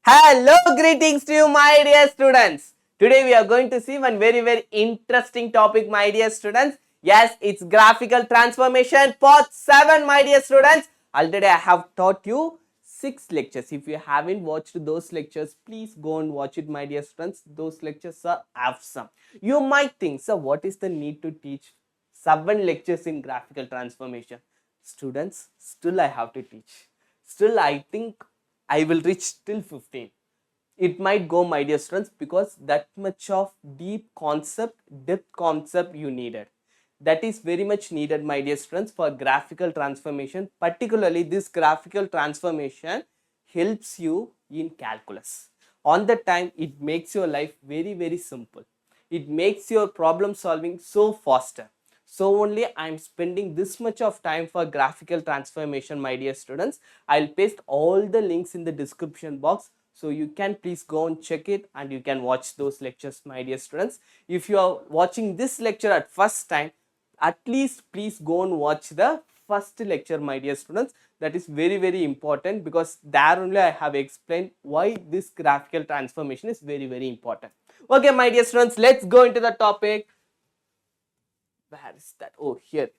Hello, greetings to you, my dear students. Today we are going to see one very interesting topic, my dear students. Yes, it's graphical transformation part 7, my dear students. Already I have taught you 6 lectures. If you haven't watched those lectures, please go and watch it, my dear students. Those lectures are awesome. You might think, sir, what is the need to teach 7 lectures in graphical transformation? Students, still I have to teach. Still, I think I will reach till 15. It might go, my dear students, because that much of deep concept, depth concept you needed. That is very much needed, my dear students, for graphical transformation. Particularly, this graphical transformation helps you in calculus. On the time, it makes your life very simple. It makes your problem solving so faster. So only I am spending this much of time for graphical transformation, my dear students. I'll paste all the links in the description box, so you can please go and check it and you can watch those lectures, my dear students. If you are watching this lecture at first time, at least please go and watch the first lecture, my dear students. That is very important, because there only I have explained why this graphical transformation is very important. Okay, my dear students, let's go into the topic. Where is that? Oh, here.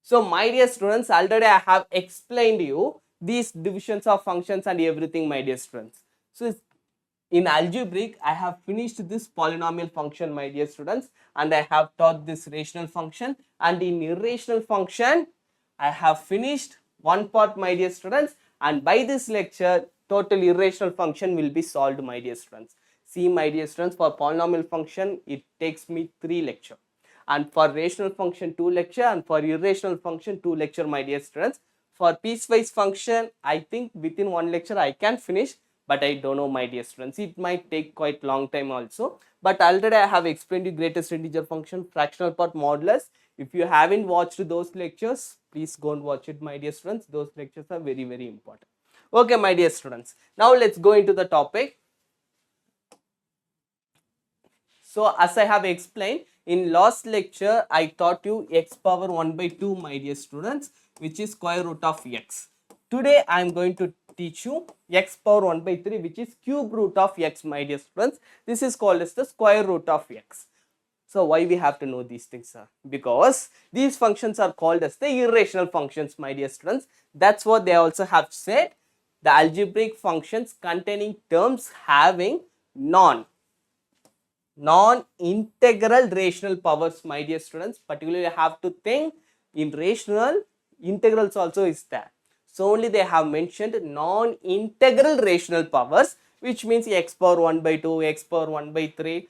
So, my dear students, already I have explained you these divisions of functions and everything, my dear students. So, in algebraic, I have finished this polynomial function, my dear students, and I have taught this rational function. And in irrational function, I have finished one part, my dear students, and by this lecture, total irrational function will be solved, my dear students. See, my dear students, for polynomial function, it takes me 3 lectures. And for rational function 2 lecture, and for irrational function 2 lecture, my dear students. For piecewise function, I think within 1 lecture I can finish, but I don't know, my dear students. It might take quite long time also. But already I have explained you greatest integer function, fractional part, modulus. If you haven't watched those lectures, please go and watch it, my dear students. Those lectures are very important. Okay, my dear students. Now let's go into the topic. So, as I have explained, in last lecture, I taught you x power 1 by 2, my dear students, which is square root of x. Today, I am going to teach you x power 1 by 3, which is cube root of x, my dear students. This is called as the square root of x. So, why we have to know these things, sir? Because these functions are called as the irrational functions, my dear students. That's what they also have said. The algebraic functions containing terms having non-integral rational powers, my dear students. Particularly, you have to think in rational, integrals also is there. So only they have mentioned non-integral rational powers, which means x power 1 by 2, x power 1 by 3.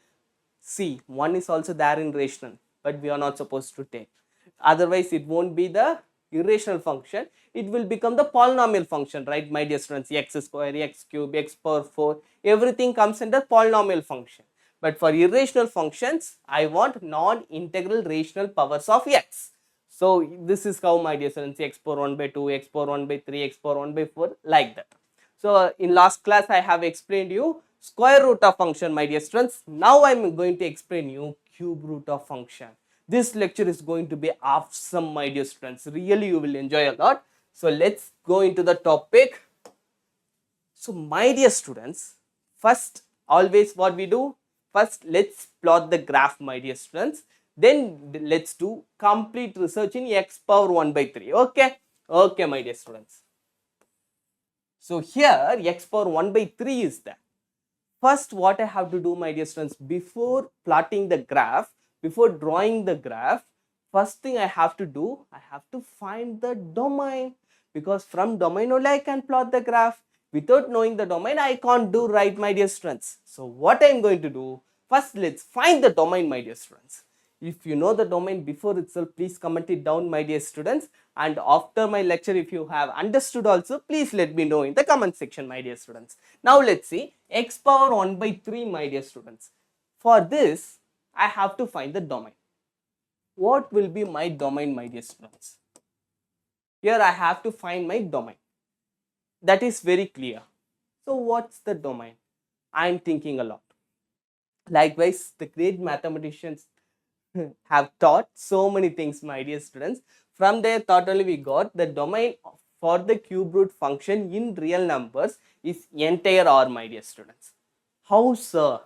See, 1 is also there in rational, but we are not supposed to take. Otherwise, it won't be the irrational function. It will become the polynomial function, right, my dear students? X square, x cube, x power 4, everything comes under polynomial function. But for irrational functions, I want non-integral rational powers of x. So, this is how, my dear students, x power 1 by 2, x power 1 by 3, x power 1 by 4, like that. So, in last class, I have explained you square root of function, my dear students. Now, I am going to explain you cube root of function. This lecture is going to be awesome, my dear students. Really, you will enjoy a lot. So, let's go into the topic. So, my dear students, first, always what we do? First, let's plot the graph, my dear students. Then, let's do complete research in x power 1 by 3. Okay? Okay, my dear students. So, here x power 1 by 3 is there. First, what I have to do, my dear students, before plotting the graph, before drawing the graph, first thing I have to do, I have to find the domain. Because from domain only I can plot the graph. Without knowing the domain, I can't do right, my dear students. So, what I am going to do? First, let's find the domain, my dear students. If you know the domain before itself, please comment it down, my dear students. And after my lecture, if you have understood also, please let me know in the comment section, my dear students. Now, let's see x power 1 by 3, my dear students. For this, I have to find the domain. What will be my domain, my dear students? Here, I have to find my domain. That is very clear. So, what's the domain? I am thinking a lot. Likewise, the great mathematicians have taught so many things, my dear students. From their thought only we got the domain for the cube root function in real numbers is entire R, my dear students. How, sir?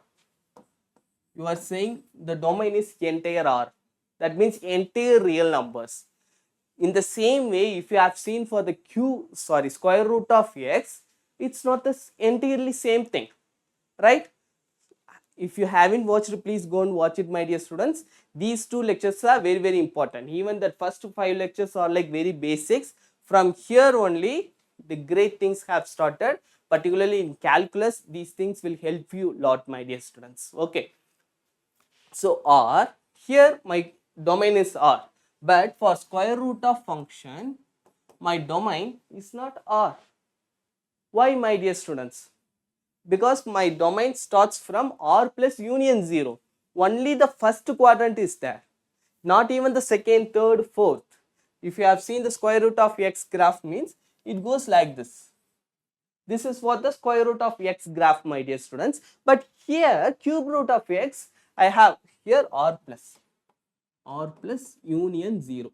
You are saying the domain is entire R. That means entire real numbers. In the same way, if you have seen for the square root of x, it's not the entirely same thing, right? If you haven't watched, please go and watch it, my dear students. These two lectures are very, very important. Even the first 5 lectures are like very basics. From here only, the great things have started. Particularly in calculus, these things will help you a lot, my dear students. Okay. So R, here my domain is R. But for square root of function, my domain is not R. Why, my dear students? Because my domain starts from R plus union 0. Only the first quadrant is there. Not even the second, third, fourth. If you have seen the square root of x graph means, it goes like this. This is what the square root of x graph, my dear students. But here, cube root of x, I have here R plus union 0.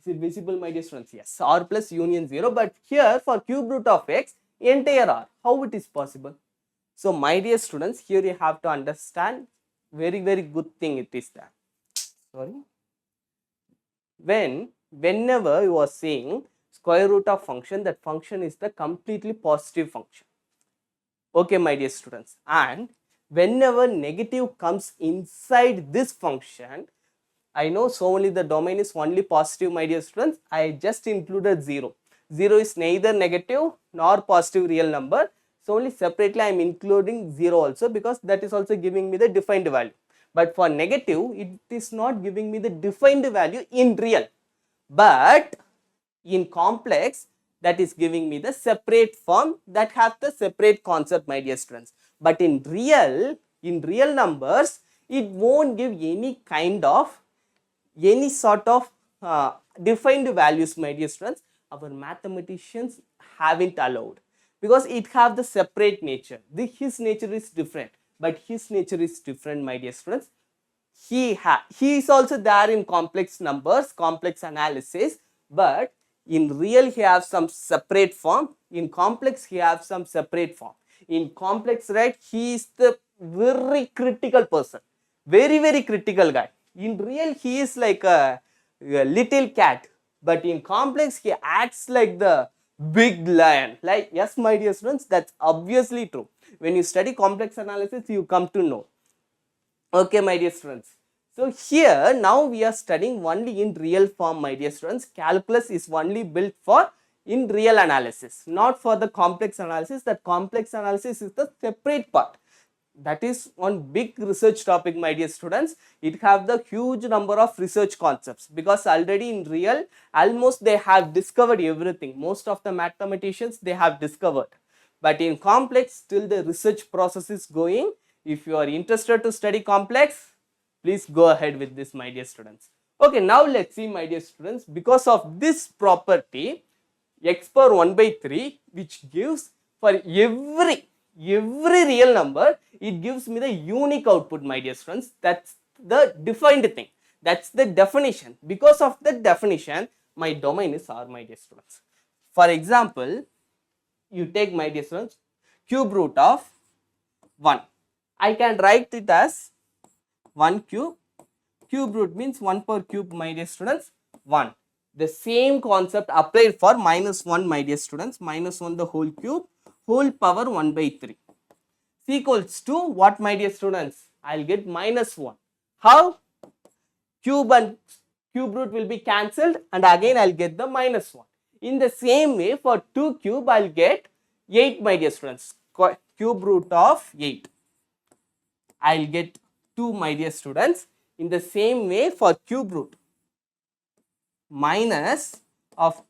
Is it visible, my dear students? Yes, R plus union 0. But here for cube root of x, entire R. How it is possible? So, my dear students, here you have to understand very, very good thing it is that. Sorry. Whenever you are saying square root of function, that function is the completely positive function. Okay, my dear students. And whenever negative comes inside this function, I know so only the domain is only positive, my dear students. I just included 0. 0 is neither negative nor positive real number. So only separately I am including 0 also, because that is also giving me the defined value. But for negative, it is not giving me the defined value in real. But in complex, that is giving me the separate form that has the separate concept, my dear students. But in real numbers, it won't give any sort of defined values, my dear students. Our mathematicians haven't allowed, because it have the separate nature. His nature is different, but his nature is different, my dear students. He is also there in complex numbers, complex analysis, but in real he has some separate form. In complex he has some separate form. In complex, right, he is the very critical person, very, very critical guy. In real he is like a little cat, but in complex he acts like the big lion. Like, yes, my dear students, that's obviously true. When you study complex analysis, you come to know. Okay, my dear students. So here now we are studying only in real form, my dear students. Calculus is only built for in real analysis, not for the complex analysis. That complex analysis is the separate part. That is one big research topic, my dear students. It have the huge number of research concepts, because already in real, almost they have discovered everything. Most of the mathematicians, they have discovered. But in complex, still the research process is going. If you are interested to study complex, please go ahead with this, my dear students. Okay, now let's see, my dear students, because of this property, x power 1 by 3, which gives for every real number, it gives me the unique output, my dear students. That's the defined thing. That's the definition. Because of the definition, my domain is R, my dear students. For example, you take, my dear students, cube root of 1. I can write it as 1 cube. Cube root means 1 per cube, my dear students, 1. The same concept applied for minus 1, my dear students. Minus 1 the whole cube, whole power 1 by 3. Is equals to what, my dear students? I'll get minus 1. How? Cube and cube root will be cancelled, and again I'll get the minus 1. In the same way, for 2 cube, I'll get 8, my dear students. Cube root of 8. I'll get 2, my dear students. In the same way, for cube root minus of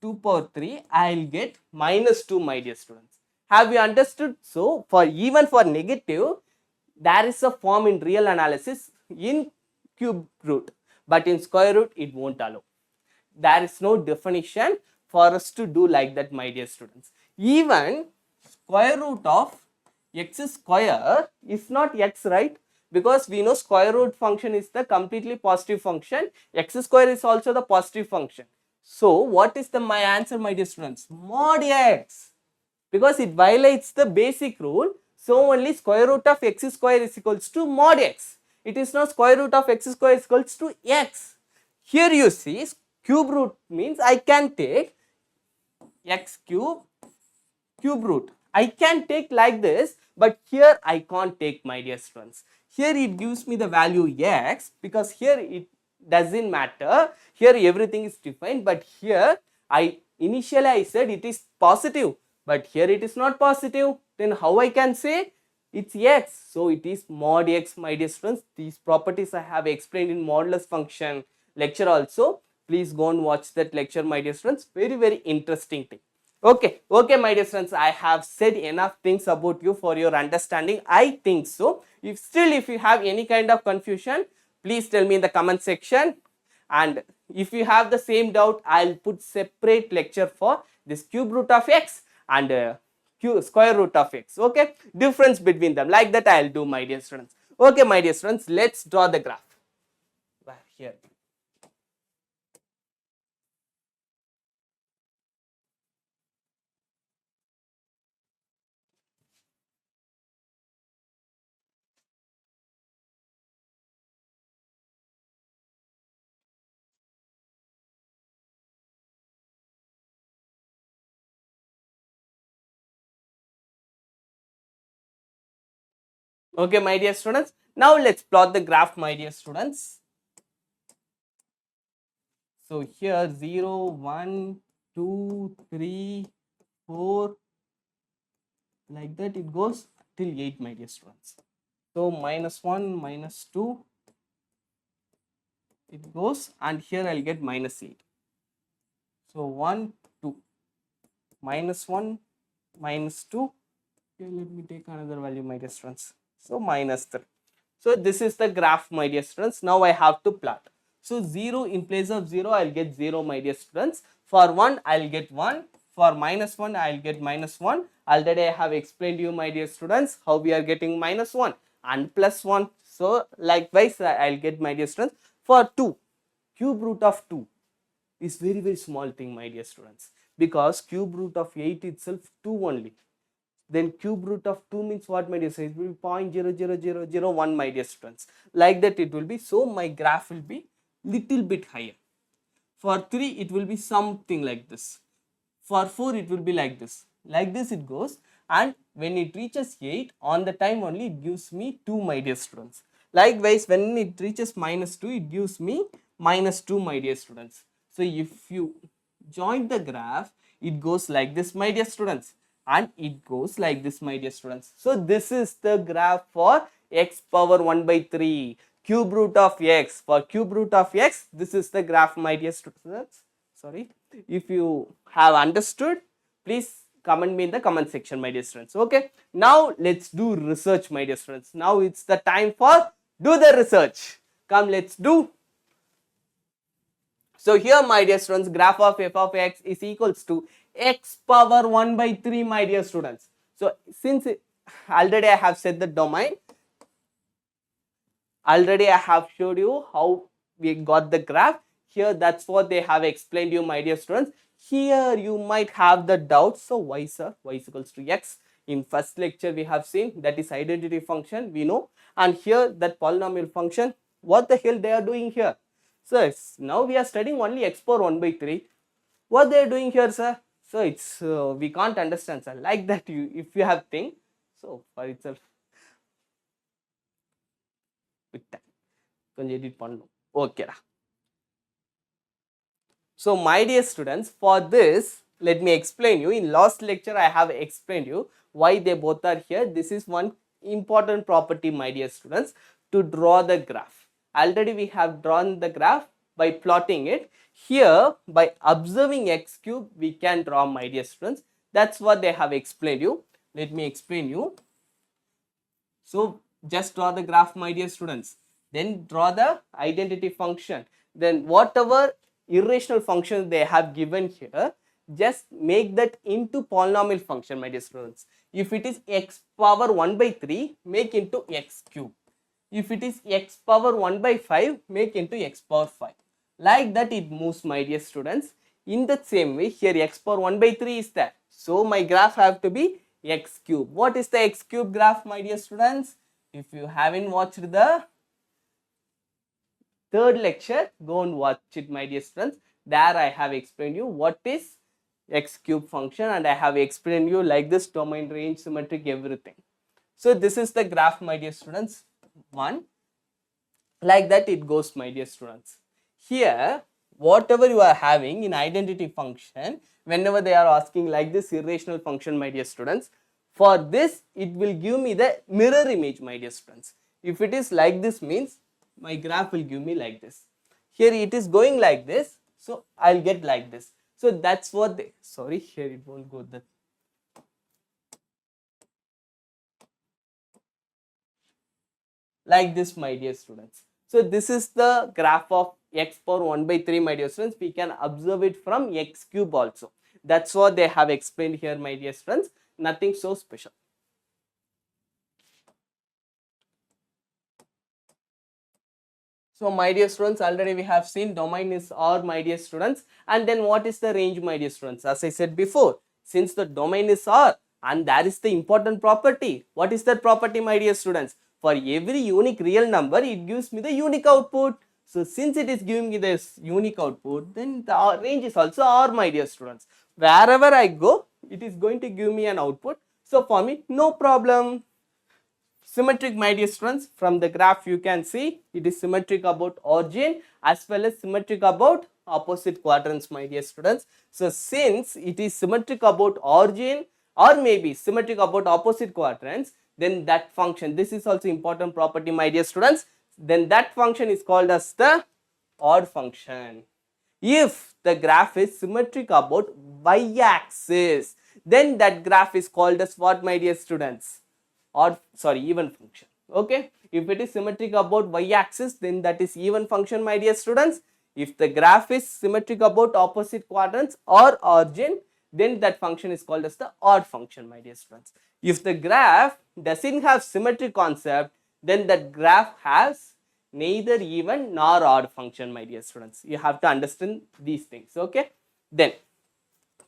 2 power 3, I'll get minus 2, my dear students. Have you understood? So, even for negative, there is a form in real analysis in cube root, but in square root, it won't allow. There is no definition for us to do like that, my dear students. Even square root of x square is not x, right? Because we know square root function is the completely positive function. X square is also the positive function. So what is my answer, my dear students? Mod x. Because it violates the basic rule. So only square root of x square is equals to mod x. It is not square root of x square is equals to x. Here you see cube root means I can take x cube root. I can take like this, but here I can't take, my dear students. Here it gives me the value x, because here it doesn't matter. Here everything is defined, but here initially I said it is positive, but here it is not positive. Then how I can say it's x? So it is mod x, my dear students. These properties I have explained in modulus function lecture also. Please go and watch that lecture, my dear students. Very, very interesting thing. Okay, my dear students, I have said enough things about you for your understanding. I think so. If you have any kind of confusion, please tell me in the comment section. And if you have the same doubt, I'll put separate lecture for this cube root of x and square root of x. Okay, difference between them, like that I'll do, my dear students. Okay, my dear students, let's draw the graph. Here. Okay, my dear students, now let's plot the graph, my dear students. So here 0, 1, 2, 3, 4, like that it goes till 8, my dear students. So minus 1, minus 2, it goes, and here I'll get minus 8. So 1, 2, minus 1, minus 2. Here let me take another value, my dear students. So minus 3. So this is the graph, my dear students. Now I have to plot. So 0 in place of 0, I'll get 0, my dear students. For 1, I'll get 1. For minus 1, I'll get minus 1. Already I have explained to you, my dear students, how we are getting minus 1 and plus 1. So likewise, I'll get, my dear students. For 2, cube root of 2 is very, very small thing, my dear students, because cube root of 8 itself 2 only. Then cube root of 2 means what, my dear students? It will be 0.00001, my dear students. Like that it will be. So my graph will be little bit higher. For 3, it will be something like this. For 4, it will be like this. Like this it goes. And when it reaches 8, on the time only it gives me 2, my dear students. Likewise, when it reaches minus 2, it gives me minus 2, my dear students. So if you join the graph, it goes like this, my dear students. And it goes like this, my dear students. So this is the graph for x power 1 by 3, cube root of x. For cube root of x, this is the graph, my dear students. Sorry. If you have understood, please comment me in the comment section, my dear students. Okay. Now let's do research, my dear students. Now it's the time for do the research. Come, let's do. So here, my dear students, graph of f of x is equals to x power 1 by 3, my dear students. So since already I have said the domain, already I have showed you how we got the graph. Here that's what they have explained you, my dear students. Here you might have the doubt. So y, sir, y is equals to x. In first lecture we have seen that is identity function, we know. And here that polynomial function, what the hell they are doing here? So now we are studying only x power 1 by 3. What they are doing here, sir? So it's we can't understand, sir. Like that, if you have think, so for itself, okay. So my dear students, for this, let me explain you. In last lecture, I have explained you why they both are here. This is one important property, my dear students, to draw the graph. Already we have drawn the graph by plotting it. Here, by observing x cube, we can draw, my dear students. That's what they have explained you. Let me explain you. So just draw the graph, my dear students. Then draw the identity function. Then whatever irrational function they have given here, just make that into polynomial function, my dear students. If it is x power 1 by 3, make into x cube. If it is x power 1 by 5, make into x power 5. Like that it moves, my dear students. In the same way, here x power 1 by 3 is there. So my graph have to be x cube. What is the x cube graph, my dear students? If you haven't watched the third lecture, go and watch it, my dear students. There I have explained you what is x cube function, and I have explained you like this: domain, range, symmetric, everything. So this is the graph, my dear students. One, like that it goes, my dear students. Here, whatever you are having in identity function, whenever they are asking like this irrational function, my dear students, for this it will give me the mirror image, my dear students. If it is like this, means my graph will give me like this. Here it is going like this, so I'll get like this. So that's what they, sorry, here it won't go that. Like this, my dear students. So this is the graph of x power 1 by 3, my dear students. We can observe it from x cube also. That's what they have explained here, my dear students. Nothing so special. So my dear students, already we have seen domain is R, my dear students, and then what is the range, my dear students? As I said before, since the domain is R and there is the important property, what is that property, my dear students? For every unique real number, it gives me the unique output. So since it is giving me this unique output, then the range is also R, my dear students. Wherever I go, it is going to give me an output. So for me, no problem. Symmetric, my dear students, from the graph you can see it is symmetric about origin as well as symmetric about opposite quadrants, my dear students. So since it is symmetric about origin or maybe symmetric about opposite quadrants, then that function, this is also important property, my dear students, then that function is called as the odd function. If the graph is symmetric about y-axis, then that graph is called as what, my dear students? Even function. Okay, if it is symmetric about y-axis, then that is even function, my dear students. If the graph is symmetric about opposite quadrants or origin, then that function is called as the odd function, my dear students. If the graph doesn't have symmetry concept, then that graph has neither even nor odd function, my dear students. You have to understand these things. Okay, then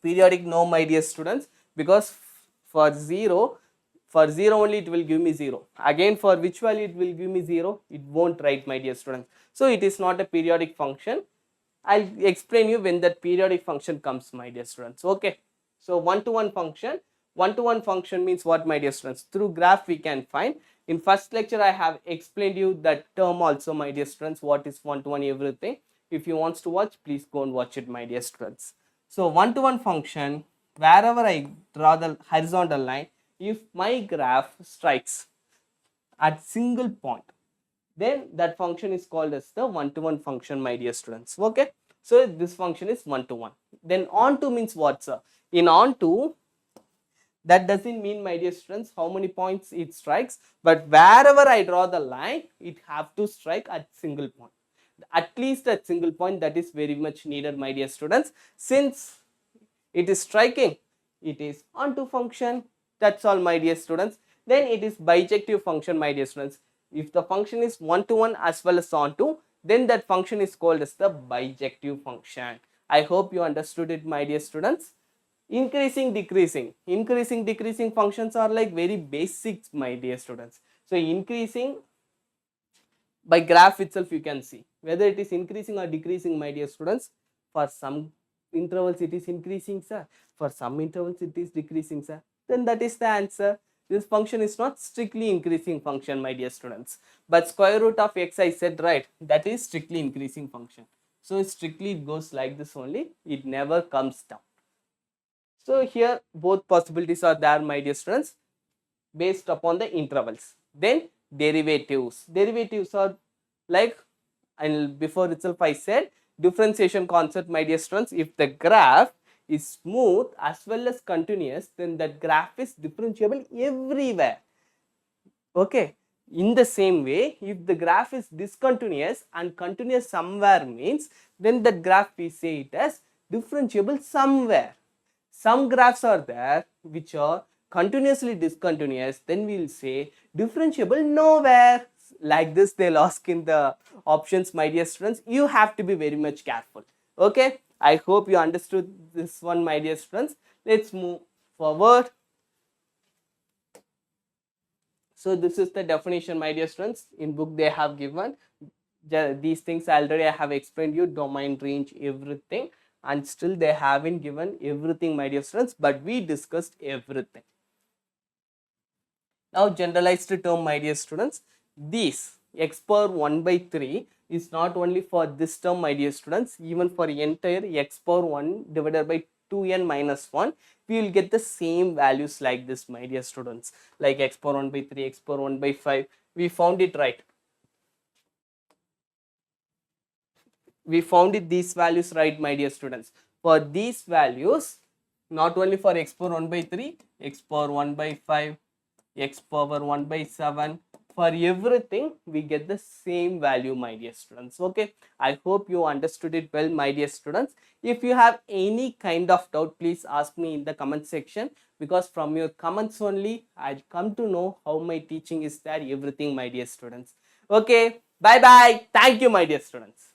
periodic, no, my dear students, because for 0 only it will give me 0. Again, for which value it will give me 0, it won't write, my dear students. So it is not a periodic function. I'll explain you when that periodic function comes, my dear students. Okay, so one-to-one function. One-to-one function means what, my dear students? Through graph we can find. In first lecture I have explained you that term also, my dear students, what is one-to-one everything. If you want to watch, please go and watch it, my dear students. So one-to-one function, wherever I draw the horizontal line, if my graph strikes at single point, then that function is called as the one-to-one function, my dear students. Okay, so this function is one-to-one. Then onto means what, sir? In onto, that doesn't mean, my dear students, how many points it strikes, but wherever I draw the line, it have to strike at single point. At least at single point, that is very much needed, my dear students. Since it is striking, it is onto function. That's all, my dear students. Then it is bijective function, my dear students. If the function is one-to-one as well as onto, then that function is called as the bijective function. I hope you understood it, my dear students. Increasing, decreasing. Increasing, decreasing functions are like very basic, my dear students. So increasing, by graph itself you can see whether it is increasing or decreasing, my dear students. For some intervals it is increasing, sir. For some intervals it is decreasing, sir. Then that is the answer. This function is not strictly increasing function, my dear students, but square root of x, I said, right, that is strictly increasing function. So strictly it goes like this only, it never comes down. So here both possibilities are there, my dear students, based upon the intervals. Then derivatives. Derivatives are like, and before itself I said, differentiation concept, my dear students. If the graph is smooth as well as continuous, then that graph is differentiable everywhere. Okay, in the same way, if the graph is discontinuous and continuous somewhere means, then that graph we say it as differentiable somewhere. Some graphs are there which are continuously discontinuous, then we will say differentiable nowhere. Like this they'll ask in the options, my dear students. You have to be very much careful. Okay, I hope you understood this one, my dear students. Let's move forward. So this is the definition, my dear students. In book they have given these things already. I have explained you domain, range, everything, and still they haven't given everything, my dear students, but we discussed everything. Now generalized term, my dear students, this x power 1 by 3 is not only for this term, my dear students, even for entire x power 1 divided by 2n minus 1, we will get the same values like this, my dear students, like x power 1 by 3, x power 1 by 5. We found it, right? We found it, these values, right, my dear students? For these values, not only for x power 1 by 3, x power 1 by 5, x power 1 by 7, for everything we get the same value, my dear students. Okay, I hope you understood it well, my dear students. If you have any kind of doubt, please ask me in the comment section, because from your comments only I'll come to know how my teaching is there, everything, my dear students. Okay, bye bye. Thank you, my dear students.